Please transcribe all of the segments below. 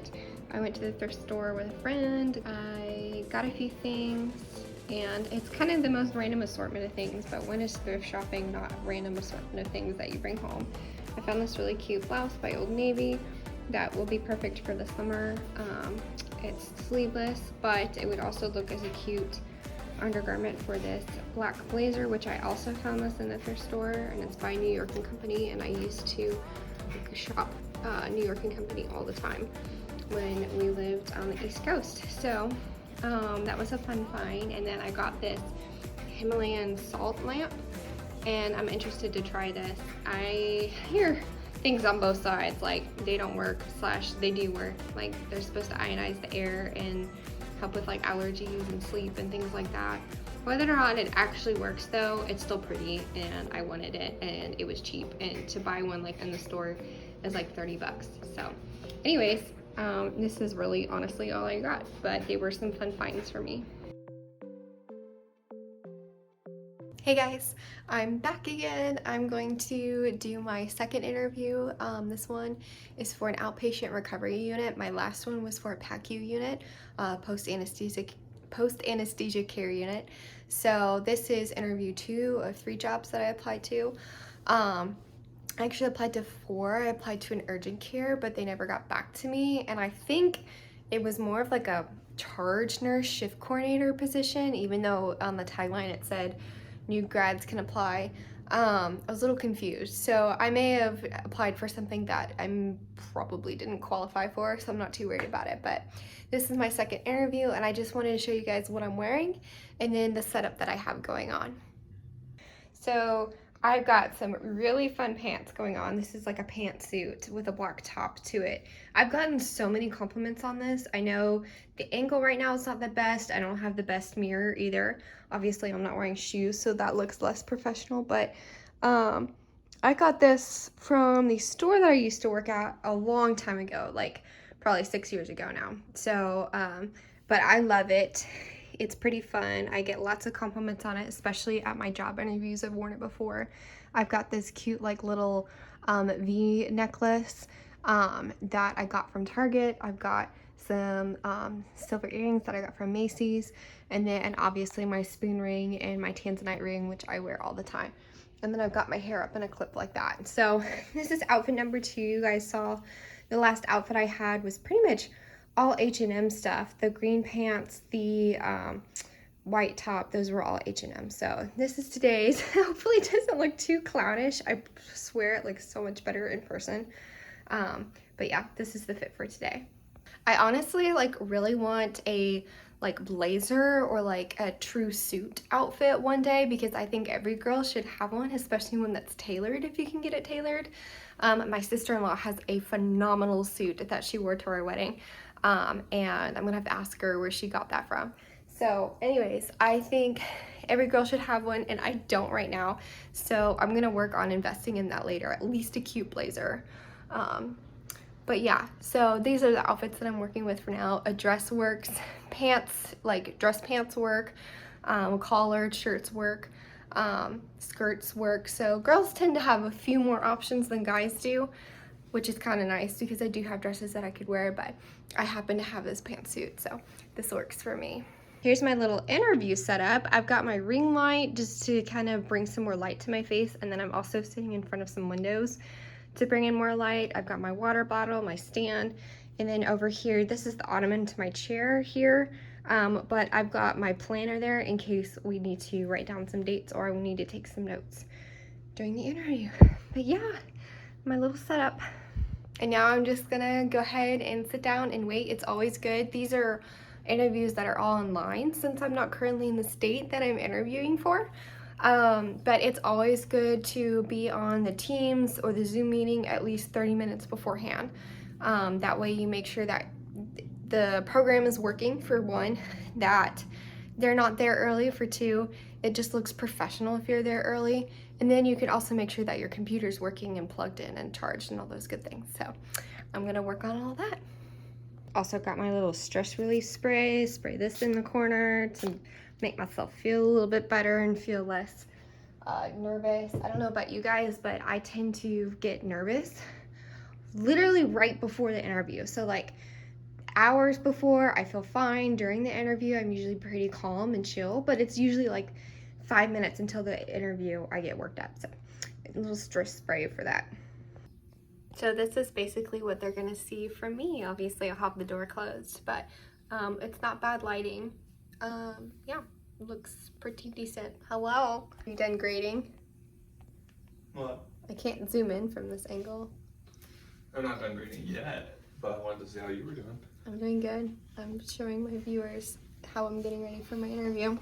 but I went to the thrift store with a friend. I got a few things, and it's kind of the most random assortment of things, but when is thrift shopping not a random assortment of things that you bring home? I found this really cute blouse by Old Navy that will be perfect for the summer. It's sleeveless, but it would also look as a cute undergarment for this black blazer, which I also found this in the thrift store, and it's by New York & Company, and I used to shop New York & Company all the time when we lived on the East Coast. So that was a fun find. And then I got this Himalayan salt lamp, and I'm interested to try this. I hear things on both sides, like they don't work / they do work. Like they're supposed to ionize the air and help with like allergies and sleep and things like that. Whether or not it actually works though, it's still pretty, and I wanted it, and it was cheap, and to buy one like in the store is like 30 bucks. So anyways, this is really honestly all I got, but they were some fun finds for me. Hey guys, I'm back again. I'm going to do my second interview. This one is for an outpatient recovery unit. My last one was for a PACU unit, post-anesthesia care unit. So this is interview 2 of 3 jobs that I applied to. I actually applied to 4. I applied to an urgent care, but they never got back to me, and I think it was more of like a charge nurse shift coordinator position, even though on the tagline it said new grads can apply. I was a little confused, so I may have applied for something that I probably didn't qualify for, so I'm not too worried about it. But this is my second interview, and I just wanted to show you guys what I'm wearing and then the setup that I have going on. So I've got some really fun pants going on. This is like a pantsuit with a black top to it. I've gotten so many compliments on this. I know the angle right now is not the best. I don't have the best mirror either. Obviously, I'm not wearing shoes, so that looks less professional, but I got this from the store that I used to work at a long time ago, like probably 6 years ago now. So, but I love it. It's pretty fun. I get lots of compliments on it, especially at my job interviews. I've worn it before. I've got this cute like little V necklace that I got from Target. I've got some silver earrings that I got from Macy's, and then obviously my spoon ring and my tanzanite ring, which I wear all the time. And then I've got my hair up in a clip like that. So this is outfit number 2. You guys saw the last outfit I had was pretty much all H&M stuff. The green pants, the white top, those were all H&M. So this is today's. Hopefully it doesn't look too clownish. I swear it looks so much better in person. But yeah, this is the fit for today. I honestly like really want a like blazer or like a true suit outfit one day, because I think every girl should have one, especially one that's tailored if you can get it tailored. My sister-in-law has a phenomenal suit that she wore to our wedding, and I'm gonna have to ask her where she got that from. So anyways, I think every girl should have one, and I don't right now, so I'm gonna work on investing in that later, at least a cute blazer. But yeah, so these are the outfits that I'm working with for now. A dress works, pants, like dress pants work, collared shirts work, skirts work. So girls tend to have a few more options than guys do, which is kind of nice because I do have dresses that I could wear, but I happen to have this pantsuit, so this works for me. Here's my little interview setup. I've got my ring light just to kind of bring some more light to my face, and then I'm also sitting in front of some windows to bring in more light. I've got my water bottle, my stand, and then over here, this is the ottoman to my chair here, but I've got my planner there in case we need to write down some dates or I need to take some notes during the interview. But yeah, my little setup. And now I'm just gonna go ahead and sit down and wait. It's always good. These are interviews that are all online since I'm not currently in the state that I'm interviewing for. But it's always good to be on the Teams or the Zoom meeting at least 30 minutes beforehand. That way you make sure that the program is working, for one, that they're not there early, for 2, it just looks professional if you're there early, and then you can also make sure that your computer's working and plugged in and charged and all those good things. So I'm gonna work on all that. Also got my little stress relief spray this in the corner to make myself feel a little bit better and feel less nervous. I don't know about you guys, but I tend to get nervous literally right before the interview. So like hours before, I feel fine. During the interview, I'm usually pretty calm and chill, but it's usually like 5 minutes until the interview I get worked up. So a little stress spray for that. So this is basically what they're gonna see from me. Obviously I'll have the door closed, but it's not bad lighting. Yeah, looks pretty decent. Hello, are you done grading? What? I can't zoom in from this angle. I'm not done grading yet, but I wanted to see how you were doing. I'm doing good. I'm showing my viewers how I'm getting ready for my interview.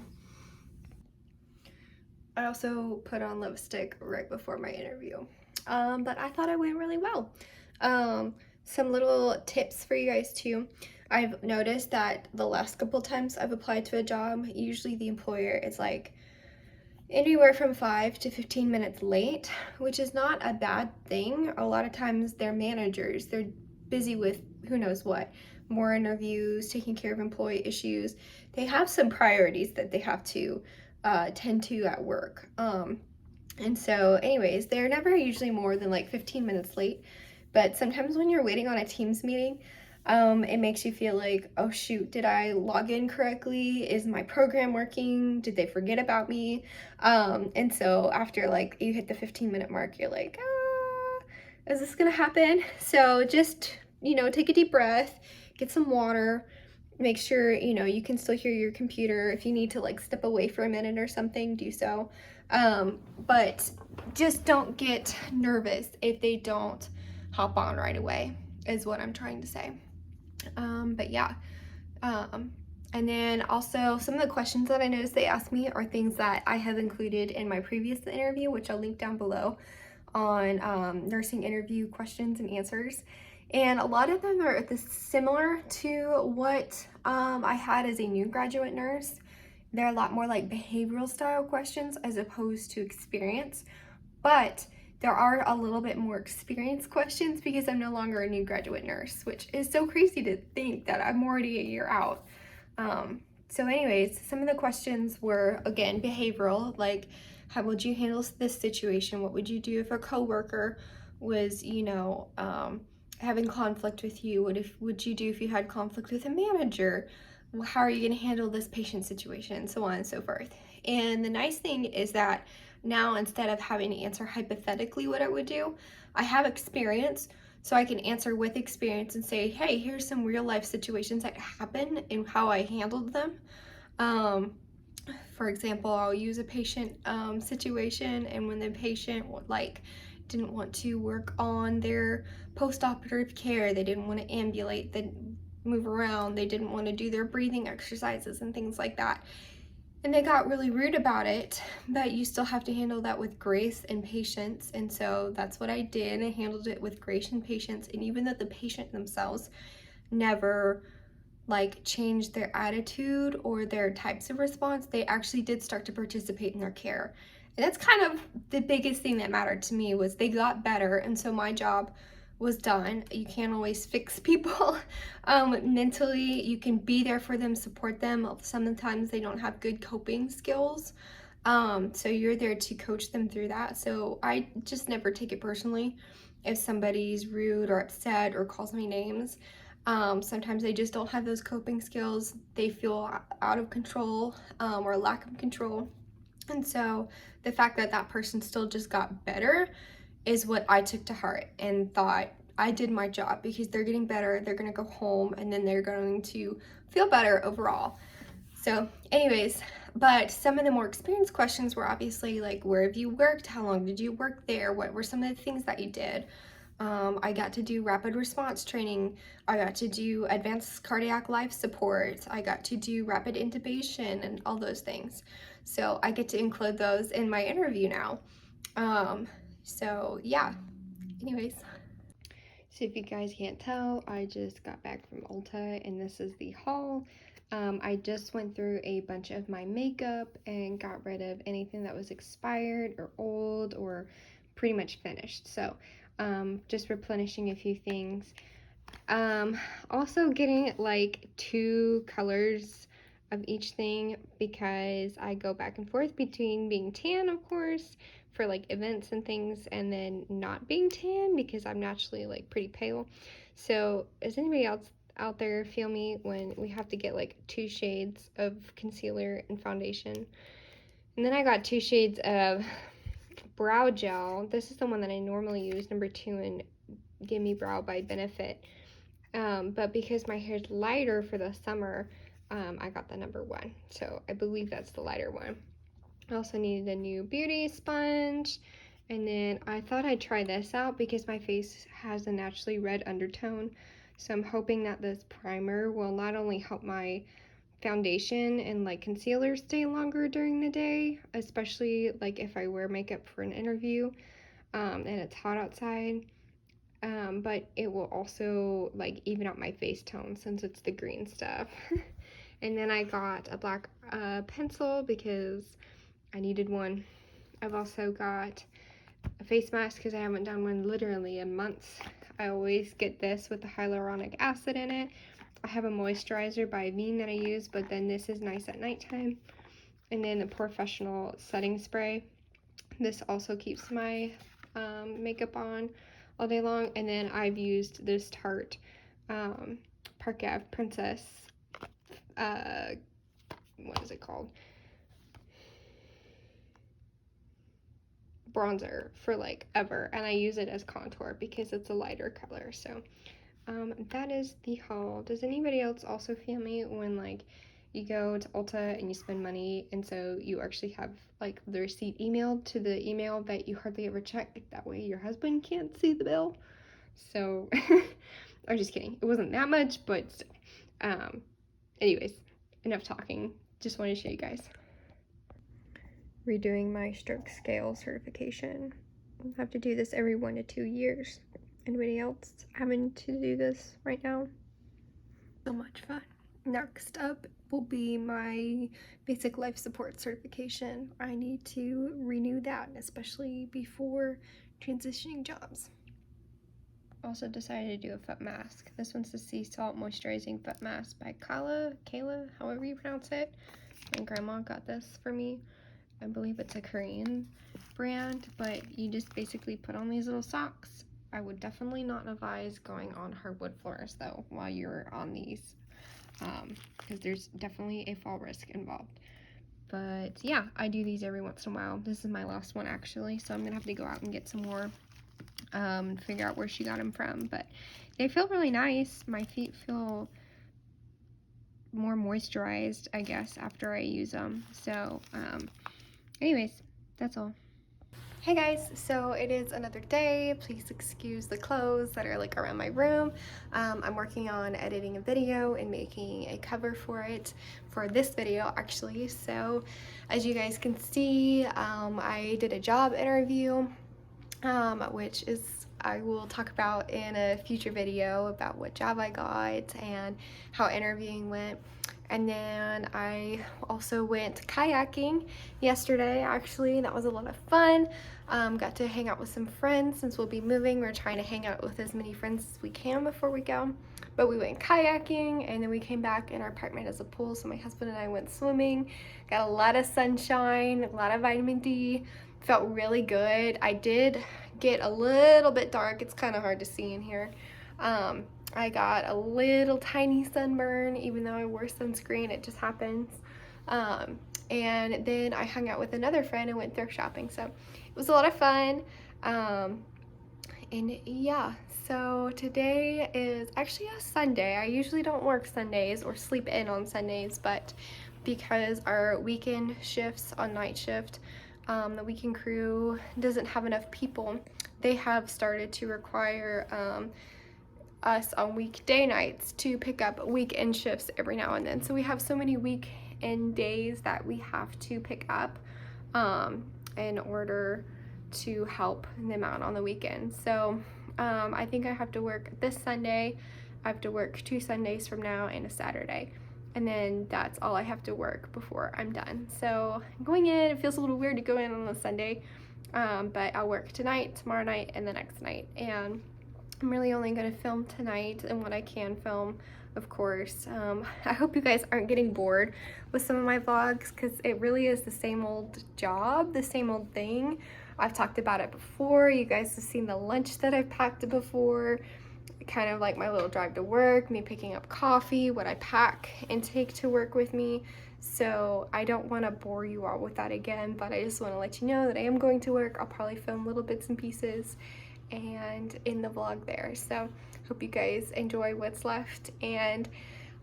I also put on lipstick right before my interview, but I thought it went really well. Some little tips for you guys too. I've noticed that the last couple times I've applied to a job, usually the employer is like anywhere from 5 to 15 minutes late, which is not a bad thing. A lot of times they're managers, they're busy with who knows what, more interviews, taking care of employee issues. They have some priorities that they have to tend to at work. And so anyways, they're never usually more than like 15 minutes late, but sometimes when you're waiting on a Teams meeting, it makes you feel like, oh shoot, did I log in correctly? Is my program working? Did they forget about me? And so after like you hit the 15-minute mark, you're like, is this gonna happen? So just, take a deep breath, get some water, make sure, you can still hear your computer. If you need to like step away for a minute or something, do so. But just don't get nervous if they don't hop on right away, is what I'm trying to say. But yeah. And then also some of the questions that I noticed they asked me are things that I have included in my previous interview, which I'll link down below on nursing interview questions and answers. And a lot of them are similar to what I had as a new graduate nurse. They're a lot more like behavioral style questions as opposed to experience, but there are a little bit more experience questions because I'm no longer a new graduate nurse, which is so crazy to think that I'm already a year out. So anyways, some of the questions were, again, behavioral, like how would you handle this situation? What would you do if a coworker was, having conflict with you? What would you do if you had conflict with a manager? How are you going to handle this patient situation? So on and so forth. And the nice thing is that now instead of having to answer hypothetically what I would do, I have experience, so I can answer with experience and say, hey, here's some real life situations that happen and how I handled them. For example, I'll use a patient situation, and when the patient didn't want to work on their post-operative care, they didn't want to ambulate, they move around, they didn't want to do their breathing exercises and things like that. And they got really rude about it, but you still have to handle that with grace and patience. And so that's what I did. I handled it with grace and patience. And even though the patient themselves never changed their attitude or their types of response, they actually did start to participate in their care. And that's kind of the biggest thing that mattered to me, was they got better. And so my job was done. You can't always fix people mentally. You can be there for them, support them. Sometimes they don't have good coping skills, so you're there to coach them through that. So I just never take it personally if somebody's rude or upset or calls me names. Sometimes they just don't have those coping skills. They feel out of control, or lack of control. And so the fact that that person still just got better is what I took to heart and thought, I did my job, because they're getting better, they're gonna go home, and then they're going to feel better overall. So anyways, but some of the more experienced questions were obviously like, where have you worked? How long did you work there? What were some of the things that you did? I got to do rapid response training. I got to do advanced cardiac life support. I got to do rapid intubation and all those things. So I get to include those in my interview now. So yeah, anyways. So if you guys can't tell, I just got back from Ulta, and this is the haul. I just went through a bunch of my makeup and got rid of anything that was expired or old or pretty much finished. So just replenishing a few things. Also getting like 2 colors of each thing, because I go back and forth between being tan, of course, for like events and things, and then not being tan because I'm naturally like pretty pale. So is anybody else out there feel me when we have to get like 2 shades of concealer and foundation. And then I got 2 shades of brow gel. This is the one that I normally use, number 2 in Gimme Brow by Benefit. But because my hair's lighter for the summer, I got the number 1. So I believe that's the lighter one. I also needed a new beauty sponge. And then I thought I'd try this out because my face has a naturally red undertone. So I'm hoping that this primer will not only help my foundation and like concealer stay longer during the day, especially like if I wear makeup for an interview and it's hot outside, but it will also like even out my face tone since it's the green stuff. And then I got a black pencil because I needed one. I've also got a face mask because I haven't done one literally in months. I always get this with the hyaluronic acid in it. I have a moisturizer by Aaaaand that I use, but then this is nice at nighttime. And then the professional setting spray. This also keeps my makeup on all day long. And then I've used this Tarte Park Ave Princess, what is it called? Bronzer for like ever, and I use it as contour because it's a lighter color. So that is the haul. Does anybody else also feel me when like you go to Ulta and you spend money and so you actually have like the receipt emailed to the email that you hardly ever check? That way your husband can't see the bill. So I'm just kidding, it wasn't that much, but still. Anyways, enough talking, just wanted to show you guys. Redoing my stroke scale certification. I have to do this every 1 to 2 years. Anybody else having to do this right now? So much fun. Next up will be my basic life support certification. I need to renew that, especially before transitioning jobs. Also decided to do a foot mask. This one's the Sea Salt Moisturizing Foot Mask by Kayla, however you pronounce it. My grandma got this for me. I believe it's a Korean brand, but you just basically put on these little socks. I would definitely not advise going on hardwood floors though while you're on these, because there's definitely a fall risk involved. But yeah, I do these every once in a while. This is my last one actually, so I'm gonna have to go out and get some more, figure out where she got them from. But they feel really nice. My feet feel more moisturized, I guess, after I use them. So anyways, that's all. Hey guys, so it is another day. Please excuse the clothes that are like around my room. I'm working on editing a video and making a cover for it, for this video actually. So as you guys can see, I did a job interview, which is I will talk about in a future video about what job I got and how interviewing went. And then I also went kayaking yesterday, actually. That was a lot of fun. Got to hang out with some friends since we'll be moving. We're trying to hang out with as many friends as we can before we go. But we went kayaking and then we came back and our apartment has a pool, so my husband and I went swimming. Got a lot of sunshine, a lot of vitamin D. Felt really good. I did get a little bit dark. It's kind of hard to see in here. I got a little tiny sunburn, even though I wore sunscreen. It just happens. And then I hung out with another friend and went thrift shopping. So it was a lot of fun. And yeah, so today is actually a Sunday. I usually don't work Sundays or sleep in on Sundays, but because our weekend shifts on night shift, the weekend crew doesn't have enough people, they have started to require us on weekday nights to pick up weekend shifts every now and then. So we have so many weekend days that we have to pick up in order to help them out on the weekend. So I think I have to work this Sunday. I have to work 2 Sundays from now and a Saturday. And then that's all I have to work before I'm done. So going in, it feels a little weird to go in on a Sunday, but I'll work tonight, tomorrow night, and the next night. And I'm really only going to film tonight and what I can film, of course. I hope you guys aren't getting bored with some of my vlogs because it really is the same old job, the same old thing. I've talked about it before. You guys have seen the lunch that I've packed before. kind of like my little drive to work, me picking up coffee, what I pack and take to work with me. So I don't want to bore you all with that again, but I just want to let you know that I am going to work. I'll probably film little bits and pieces and in the vlog there. So hope you guys enjoy what's left and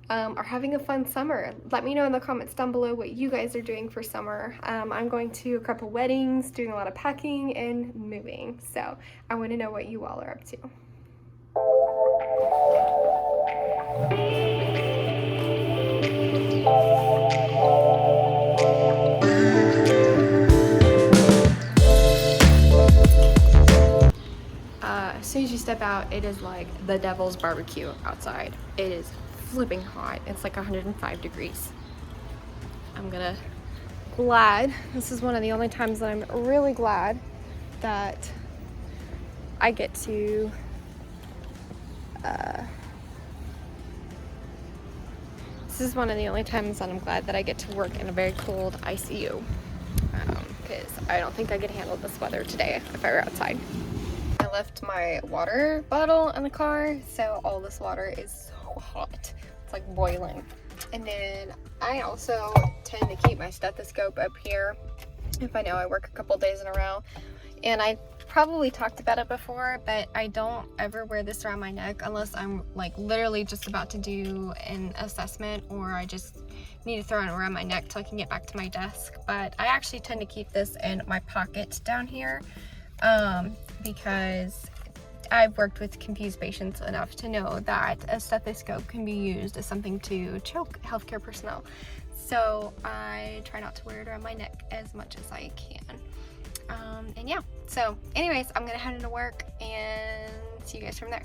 are having a fun summer. Let me know in the comments down below what you guys are doing for summer. I'm going to a couple weddings, doing a lot of packing and moving. So I want to know what you all are up to. As soon as you step out, it is like the devil's barbecue outside. It is flipping hot. It's like 105 degrees. I'm glad. This is one of the only times that I'm really glad that I get to this is one of the only times that I'm glad that I get to work in a very cold ICU, because I don't think I could handle this weather today if I were outside. I left my water bottle in the car, so all this water is so hot. It's like boiling. And then I also tend to keep my stethoscope up here if I know I work a couple days in a row. And I probably talked about it before, but I don't ever wear this around my neck unless I'm like literally just about to do an assessment, or I just need to throw it around my neck till I can get back to my desk. But I actually tend to keep this in my pocket down here, because I've worked with confused patients enough to know that a stethoscope can be used as something to choke healthcare personnel. So I try not to wear it around my neck as much as I can. And yeah, so anyways, I'm gonna head into work and see you guys from there.